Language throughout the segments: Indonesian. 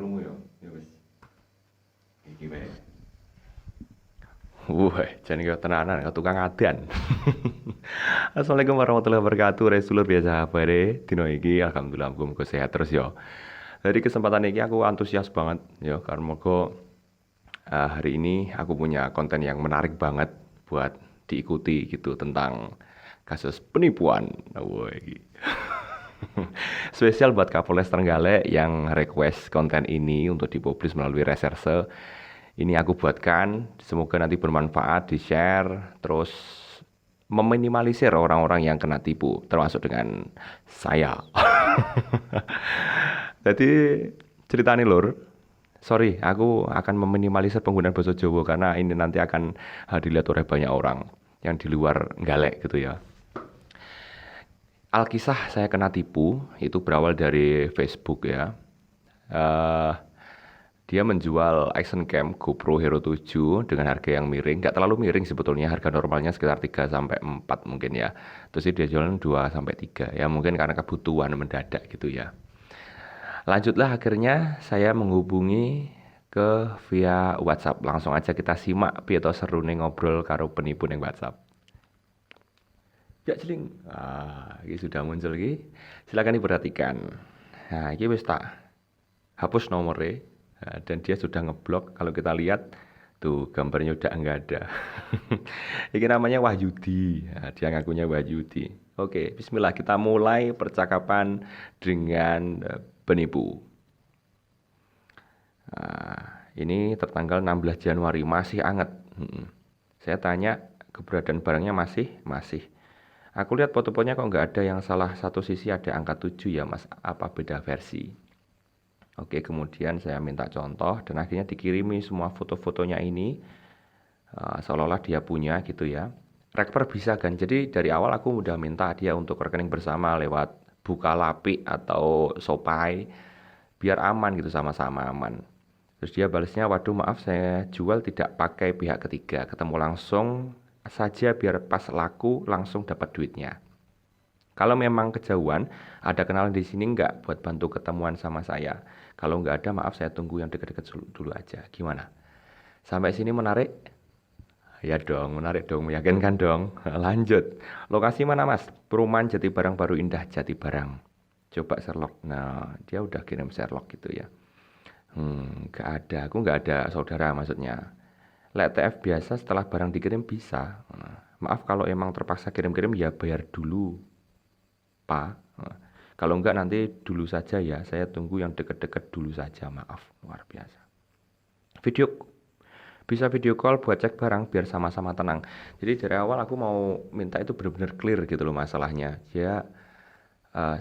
krungu ya. Ya wis. Iki wae. Wah, jan iki tenanan kaya tukang adan. Assalamualaikum warahmatullahi wabarakatuh. Resulur biasa bare dino iki alhamdulillah muga sehat terus ya. Dari kesempatan ini aku antusias banget ya karena moga hari ini aku punya konten yang menarik banget buat diikuti gitu tentang kasus penipuan. Wah, iki. Spesial buat Kapolres Trenggalek yang request konten ini untuk dipublis melalui reserse. Ini aku buatkan, semoga nanti bermanfaat, di-share, terus meminimalisir orang-orang yang kena tipu, termasuk dengan saya. Jadi ceritanya lur, sorry, aku akan meminimalisir penggunaan bahasa Jawa karena ini nanti akan dilihat oleh banyak orang yang di luar Galek gitu ya. Alkisah saya kena tipu itu berawal dari Facebook ya. Dia menjual action cam GoPro Hero 7 dengan harga yang miring, nggak terlalu miring sebetulnya, harga normalnya sekitar 3 sampai 4 mungkin ya. Terus dia jualan 2 sampai 3 ya, mungkin karena kebutuhan mendadak gitu ya. Lanjutlah akhirnya saya menghubungi ke via WhatsApp. Langsung aja kita simak piye to serune ngobrol karo penipu ning WhatsApp. Ya celing. Ini sudah muncul iki. Silakan diperhatikan. Nah, ini wis tak hapus nomornya. Dan dia sudah ngeblok. Kalau kita lihat tuh gambarnya udah enggak ada. Ini namanya Wahyudi. Nah, dia ngakunya Wahyudi. Oke, bismillah kita mulai percakapan dengan penipu. Ini tertanggal 16 Januari masih anget. Saya tanya keberadaan barangnya masih. Aku lihat foto-fotonya kok nggak ada yang salah satu sisi ada angka 7 ya mas, apa beda versi? Oke, kemudian saya minta contoh dan akhirnya dikirimi semua foto-fotonya ini seolah-olah dia punya gitu ya. Rekper bisa kan, jadi dari awal aku udah minta dia untuk rekening bersama lewat Bukalapak atau Shopee biar aman gitu, sama-sama aman. Terus dia balasnya, waduh maaf saya jual tidak pakai pihak ketiga, ketemu langsung saja biar pas laku langsung dapat duitnya. Kalau memang kejauhan, ada kenalan di sini nggak buat bantu ketemuan sama saya? Kalau nggak ada, maaf saya tunggu yang dekat-dekat dulu aja. Gimana? Sampai sini menarik? Ya dong, menarik dong, meyakinkan dong. Lanjut. Lokasi mana mas? Perumahan Jati Barang Baru Indah, Jati Barang. Coba Sherlock. Nah, dia udah kirim Sherlock gitu ya. Nggak ada. Aku nggak ada saudara maksudnya. Lek TF biasa setelah barang dikirim bisa. Maaf kalau emang terpaksa kirim-kirim ya bayar dulu. Kalau enggak nanti dulu saja ya, saya tunggu yang deket-deket dulu saja, maaf, luar biasa. Bisa video call buat cek barang biar sama-sama tenang. Jadi dari awal aku mau minta itu benar-benar clear gitu loh masalahnya. Dia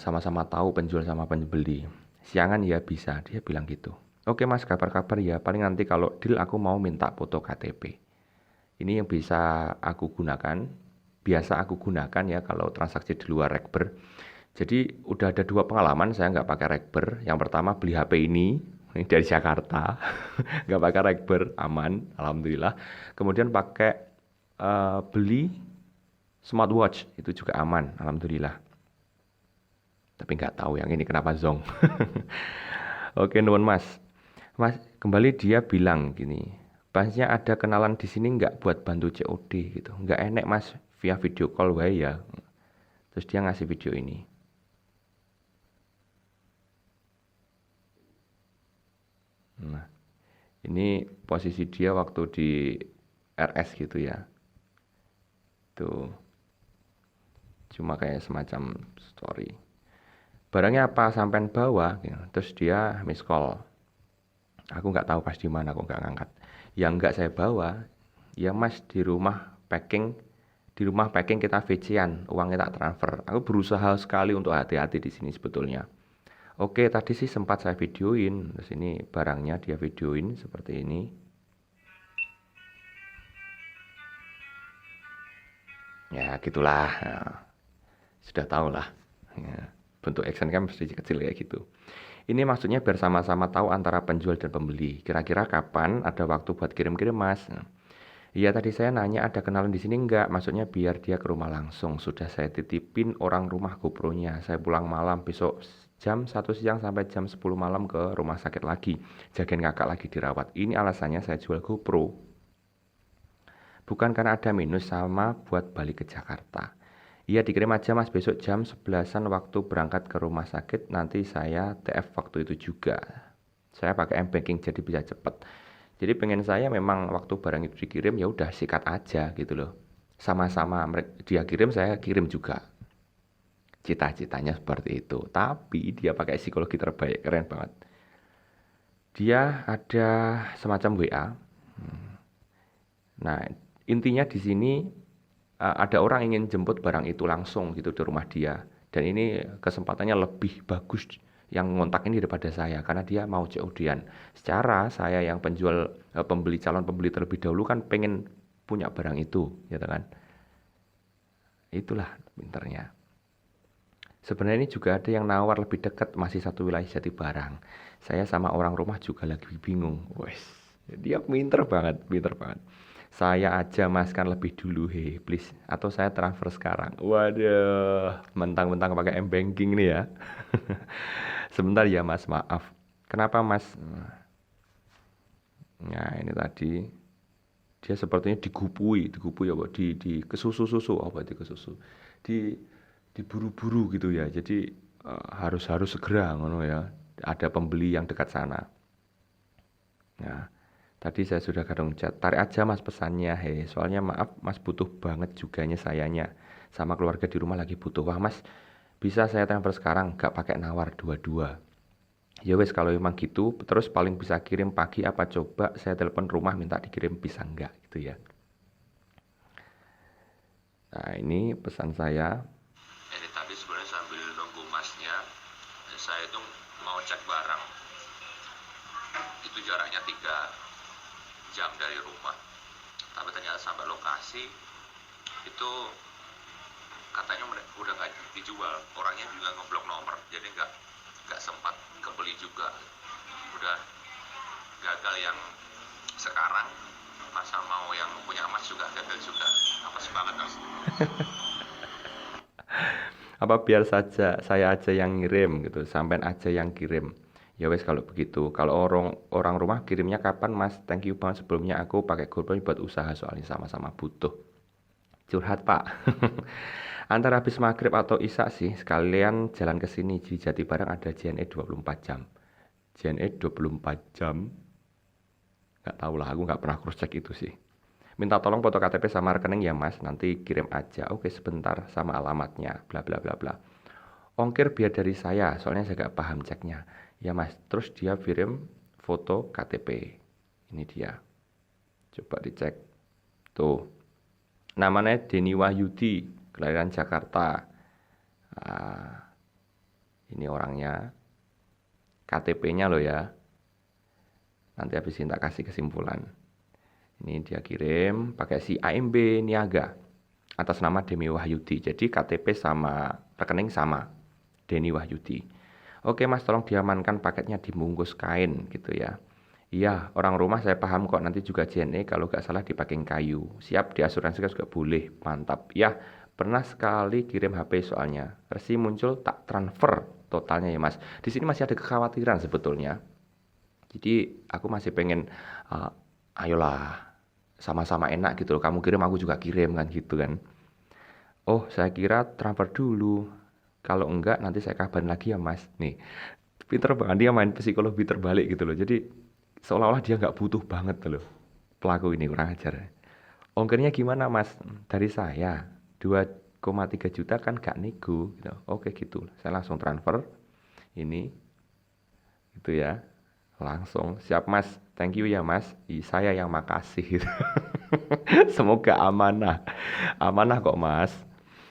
sama-sama tahu penjual sama pembeli. Siangan ya bisa, dia bilang gitu. Oke mas, kabar-kabar ya, paling nanti kalau deal aku mau minta foto KTP. Ini yang bisa aku gunakan, biasa aku gunakan ya kalau transaksi di luar Rekber. Jadi udah ada 2 pengalaman saya nggak pakai Rekber. Yang pertama beli HP ini dari Jakarta, nggak pakai Rekber, aman, alhamdulillah. Kemudian pakai beli smartwatch, itu juga aman, alhamdulillah. Tapi nggak tahu yang ini kenapa zong. Oke, nuwun mas. Mas, kembali dia bilang gini, pasnya ada kenalan di sini nggak buat bantu COD gitu, nggak enek mas, via video call wae ya. Terus dia ngasih video ini. Nah, ini posisi dia waktu di RS gitu ya. Tuh, cuma kayak semacam story. Barangnya apa sampean bawa? Gitu. Terus dia miss call. Aku nggak tahu pas di mana, aku nggak ngangkat. Yang nggak saya bawa, ya mas di rumah packing kita VC-an, uangnya tak transfer. Aku berusaha sekali untuk hati-hati di sini sebetulnya. Oke, tadi sih sempat saya videoin. Terus ini barangnya dia videoin seperti ini. Ya gitulah. Nah, sudah tahu lah. Ya, bentuk action cam mesti kecil kayak gitu. Ini maksudnya biar sama-sama tahu antara penjual dan pembeli. Kira-kira kapan ada waktu buat kirim-kirim mas? Iya tadi saya nanya ada kenalan di sini enggak? Maksudnya biar dia ke rumah langsung. Sudah saya titipin orang rumah GoPro-nya. Saya pulang malam besok jam 1 siang sampai jam 10 malam ke rumah sakit lagi. Jagain kakak lagi dirawat. Ini alasannya saya jual GoPro. Bukan karena ada minus sama buat balik ke Jakarta. Iya dikirim aja mas, besok jam 11-an waktu berangkat ke rumah sakit. Nanti saya TF waktu itu juga. Saya pakai M-Banking jadi bisa cepet. Jadi pengen saya memang waktu barang itu dikirim ya udah sikat aja gitu loh. Sama-sama dia kirim saya kirim juga. Cita-citanya seperti itu. Tapi dia pakai psikologi terbaik, keren banget. Dia ada semacam WA. Nah, intinya di sini ada orang ingin jemput barang itu langsung gitu di rumah dia. Dan ini kesempatannya lebih bagus yang ngontak ini daripada saya karena dia mau COD-an. Secara saya yang penjual pembeli calon pembeli terlebih dahulu kan pengen punya barang itu, gitu kan. Itulah pinternya. Sebenarnya ini juga ada yang nawar lebih dekat, masih satu wilayah Jatibarang. Saya sama orang rumah juga lagi bingung. Wes, dia pinter banget, pinter banget. Saya aja mas kan lebih dulu he, please. Atau saya transfer sekarang. Waduh, mentang-mentang pakai M-Banking nih ya. Sebentar ya mas, maaf. Kenapa mas? Nah ini tadi dia sepertinya digupui apa? Di kesusu-susu apa di kesusu? Di diburu-buru gitu ya. Jadi harus segera ngono ya. Ada pembeli yang dekat sana. Nah, tadi saya sudah kadang chat, tarik aja mas pesannya, soalnya maaf mas butuh banget juganya sayanya, sama keluarga di rumah lagi butuh. Wah mas, bisa saya transfer sekarang, gak pakai nawar dua-dua. Ya wes kalau memang gitu, terus paling bisa kirim pagi apa coba saya telepon rumah minta dikirim bisa enggak gitu ya. Nah ini pesan saya. Ini tadi sebenarnya sambil nunggu masnya, saya itu mau cek barang. Itu jaraknya 3 jam dari rumah. Tapi ternyata sampai lokasi itu katanya udah nggak dijual. Orangnya juga ngeblok nomor, jadi nggak sempat kebeli juga. Udah gagal yang sekarang. Masa mau yang punya emas juga gagal juga. Apa banget mas? Apa biar saja saya aja yang ngirim gitu, sampean aja yang kirim. Ya wes kalau begitu. Kalau orang rumah kirimnya kapan mas? Thank you banget sebelumnya aku pakai GoPro buat usaha soalnya sama-sama butuh. Curhat pak. Antara habis maghrib atau isya sih sekalian jalan ke sini di Jatibarang ada JNE 24 jam. JNE 24 jam. Gak tahu lah aku gak pernah cross check itu sih. Minta tolong foto KTP sama rekening ya mas, nanti kirim aja. Oke sebentar sama alamatnya, bla bla bla bla. Ongkir biar dari saya, soalnya saya gak paham ceknya. Ya mas, terus dia kirim foto KTP. Ini dia. Coba dicek. Tuh. Namanya Denny Wahyudi, kelahiran Jakarta. Nah, ini orangnya. KTP-nya loh ya. Nanti habis ini tak kasih kesimpulan. Ini dia kirim pakai si AMB Niaga atas nama Denny Wahyudi. Jadi KTP sama rekening sama Denny Wahyudi. Oke mas, tolong diamankan paketnya dibungkus kain gitu ya. Iya, orang rumah saya paham kok, nanti juga JNE kalau gak salah dipakai kayu. Siap, diasuransikan juga boleh, mantap. Ya, pernah sekali kirim HP soalnya. Resi muncul tak transfer totalnya ya mas. Di sini masih ada kekhawatiran sebetulnya. Jadi aku masih pengen, ayolah sama-sama enak gitu loh. Kamu kirim aku juga kirim kan gitu kan. Oh saya kira transfer dulu. Kalau enggak nanti saya kabarin lagi ya mas. Nih pinter banget dia main psikologi terbalik gitu loh. Jadi seolah-olah dia nggak butuh banget loh. Pelaku ini kurang ajar. Ongkirnya gimana mas? Dari saya 2,3 juta kan gak nego gitu. Oke gitu. Saya langsung transfer. Ini gitu ya. Langsung siap mas. Thank you ya mas. Saya yang makasih. Semoga amanah. Amanah kok mas.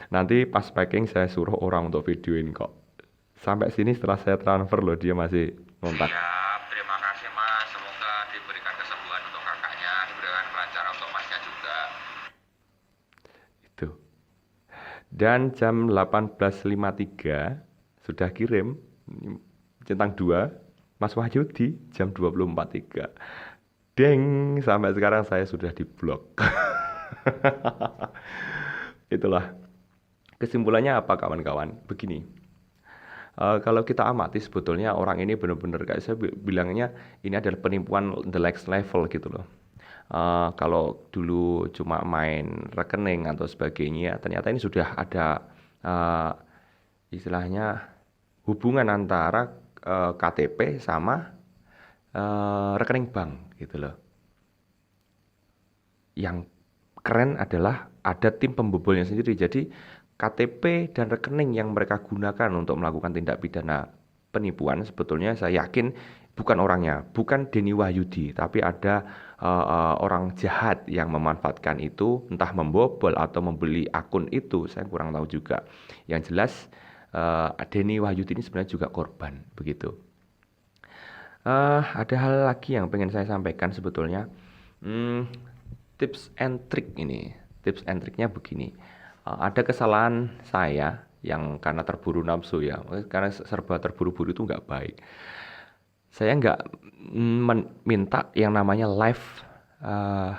Nanti pas packing saya suruh orang untuk videoin kok. Sampai sini setelah saya transfer loh dia masih ngontak. Siap, terima kasih mas. Semoga diberikan kesembuhan untuk kakaknya, diberikan kelancaran untuk masnya juga. Itu. Dan jam 18.53 sudah kirim centang 2 Mas Wahyudi jam 20.43. Deng, sampai sekarang saya sudah diblok. Itulah. Kesimpulannya apa kawan-kawan? Begini. Kalau kita amati sebetulnya orang ini benar-benar kayak saya bilangnya ini adalah penipuan the next level gitu loh. Kalau dulu cuma main rekening atau sebagainya, ternyata ini sudah ada eh, istilahnya hubungan antara KTP sama rekening bank gitu loh. Yang keren adalah ada tim pembobolnya sendiri. Jadi KTP dan rekening yang mereka gunakan untuk melakukan tindak pidana penipuan sebetulnya saya yakin bukan orangnya, bukan Denny Wahyudi, tapi ada orang jahat yang memanfaatkan itu, entah membobol atau membeli akun itu, saya kurang tahu juga. Yang jelas Denny Wahyudi ini sebenarnya juga korban, begitu. Ada hal lagi yang pengen saya sampaikan sebetulnya. Hmm, tips and trick ini. Tips and triknya begini. Ada kesalahan saya yang karena terburu nafsu ya. Karena serba terburu-buru itu nggak baik. Saya nggak minta yang namanya live eh,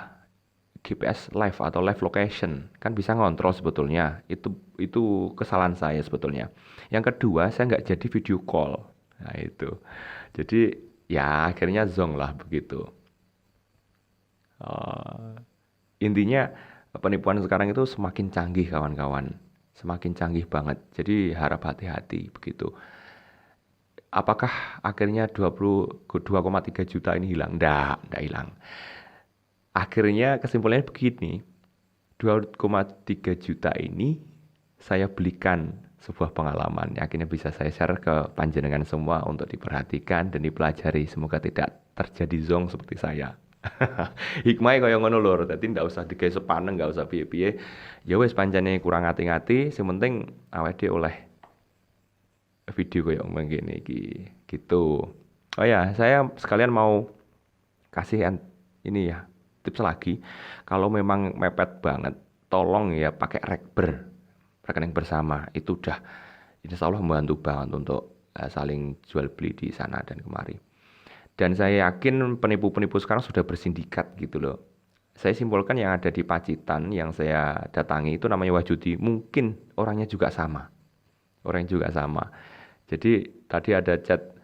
GPS live atau live location. Kan bisa ngontrol sebetulnya. Itu kesalahan saya sebetulnya. Yang kedua, saya nggak jadi video call. Nah itu. Jadi ya akhirnya zong lah begitu. Eh, Intinya penipuan sekarang itu semakin canggih kawan-kawan. Semakin canggih banget. Jadi harap hati-hati begitu. Apakah akhirnya 2,3 juta ini hilang? Nggak hilang. Akhirnya kesimpulannya begini. 2,3 juta ini saya belikan sebuah pengalaman yang akhirnya bisa saya share ke panjenengan semua untuk diperhatikan dan dipelajari. Semoga tidak terjadi zong seperti saya. Hikmahnya kaya ngono lho, dadi ndak usah digawe sepaneng, nggak usah piye-piye. Ya wis pancene kurang ngati-ngati, sing penting awake dhewe oleh video kaya ngene iki gitu. Oh ya, saya sekalian mau kasih ini ya, tips lagi. Kalau memang mepet banget, tolong ya pakai Rekber, rekening bersama. Itu udah insya Allah membantu banget untuk saling jual beli di sana dan kemari. Dan saya yakin penipu-penipu sekarang sudah bersindikat gitu loh. Saya simpulkan yang ada di Pacitan yang saya datangi itu namanya Wahyudi. Mungkin orangnya juga sama. Orangnya juga sama. Jadi tadi ada chat,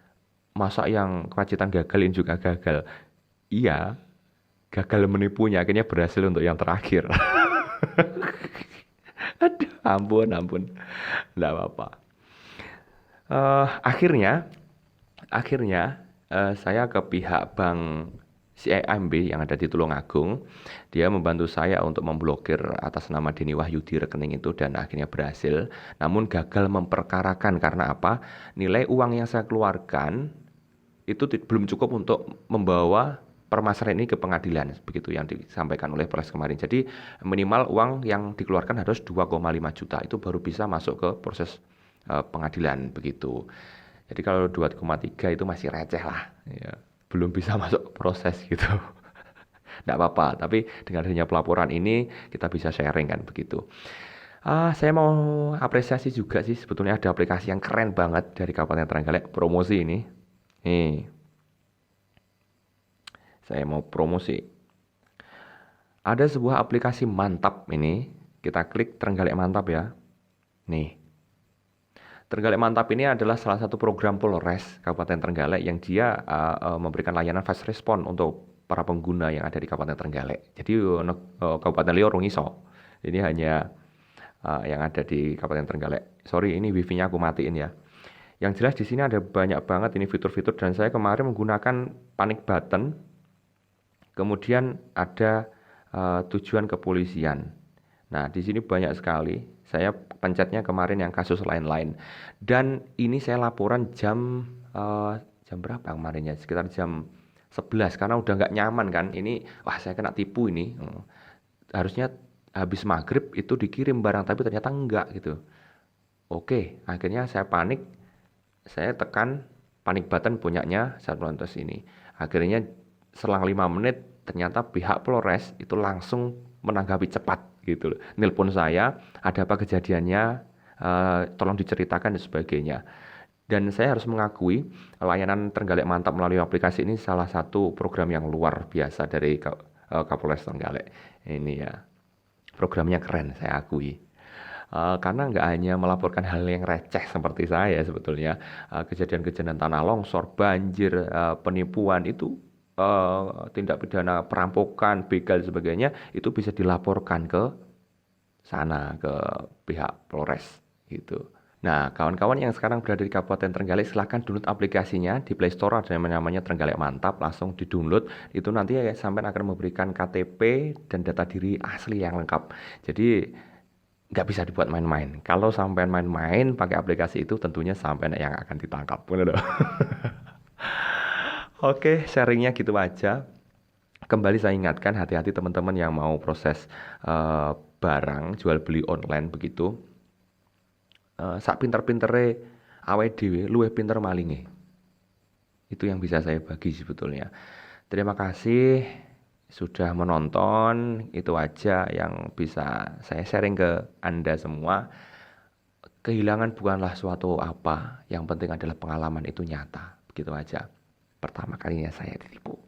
masa yang Pacitan gagalin juga gagal. Iya, gagal menipunya. Akhirnya berhasil untuk yang terakhir. Aduh, ampun. Nggak apa-apa. Akhirnya saya ke pihak bank CIMB yang ada di Tulungagung. Dia membantu saya untuk memblokir atas nama Denny Wahyudi rekening itu dan akhirnya berhasil. Namun gagal memperkarakan karena apa? Nilai uang yang saya keluarkan itu belum cukup untuk membawa permasalahan ini ke pengadilan, begitu yang disampaikan oleh Polres kemarin. Jadi minimal uang yang dikeluarkan harus 2,5 juta itu baru bisa masuk ke proses pengadilan begitu. Jadi kalau 2,3 itu masih receh lah, ya. Belum bisa masuk proses gitu. Tidak apa-apa, tapi dengan adanya pelaporan ini kita bisa sharing kan begitu. Saya mau apresiasi juga sih sebetulnya ada aplikasi yang keren banget dari Kabupaten Trenggalek promosi ini. Nih, saya mau promosi. Ada sebuah aplikasi mantap ini. Kita klik Trenggalek Mantap ya. Nih. Trenggalek Mantap ini adalah salah satu program Polres Kabupaten Trenggalek yang dia memberikan layanan fast response untuk para pengguna yang ada di Kabupaten Trenggalek. Jadi Kabupaten Lior iso. Ini hanya yang ada di Kabupaten Trenggalek. Sorry, ini wifi-nya aku matiin ya. Yang jelas di sini ada banyak banget ini fitur-fitur dan saya kemarin menggunakan panic button. Kemudian ada tujuan kepolisian. Nah, di sini banyak sekali. Saya pencetnya kemarin yang kasus lain-lain. Dan ini saya laporan jam berapa kemarinnya? Sekitar jam 11 karena udah nggak nyaman kan. Ini wah saya kena tipu ini. Harusnya habis maghrib itu dikirim barang tapi ternyata enggak gitu. Oke, akhirnya saya panik. Saya tekan panic button punyanya Satuan Tos ini. Akhirnya selang 5 menit ternyata pihak Polres itu langsung menanggapi cepat gitu loh. Nelpon saya, ada apa kejadiannya, tolong diceritakan dan sebagainya. Dan saya harus mengakui layanan Trenggalek Mantap melalui aplikasi ini salah satu program yang luar biasa dari Kapolres Trenggalek. Ini ya, programnya keren saya akui. Karena nggak hanya melaporkan hal yang receh seperti saya sebetulnya, kejadian-kejadian tanah longsor, banjir, penipuan itu, tindak pidana perampokan, begal dan sebagainya itu bisa dilaporkan ke sana, ke pihak Polres gitu. Nah, kawan-kawan yang sekarang berada di Kabupaten Trenggalek, silahkan download aplikasinya di Play Store, ada yang namanya Trenggalek Mantap, langsung di-download. Itu nanti ya, sampai akan memberikan KTP dan data diri asli yang lengkap. Jadi nggak bisa dibuat main-main. Kalau sampai main-main pakai aplikasi itu, tentunya sampai yang akan ditangkap. Bener loh. Oke, sharingnya gitu aja. Kembali saya ingatkan, hati-hati teman-teman yang mau proses barang jual beli online begitu. Sak pinter-pintere awake dhewe luwih pinter malinge. Itu yang bisa saya bagi sebetulnya. Terima kasih sudah menonton. Itu aja yang bisa saya sharing ke Anda semua. Kehilangan bukanlah suatu apa, yang penting adalah pengalaman itu nyata. Begitu aja. Pertama kalinya saya ditipu.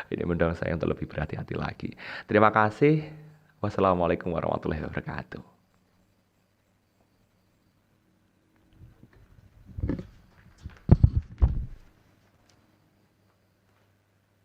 Ini mendorong saya untuk lebih berhati-hati lagi. Terima kasih. Wassalamualaikum warahmatullahi wabarakatuh.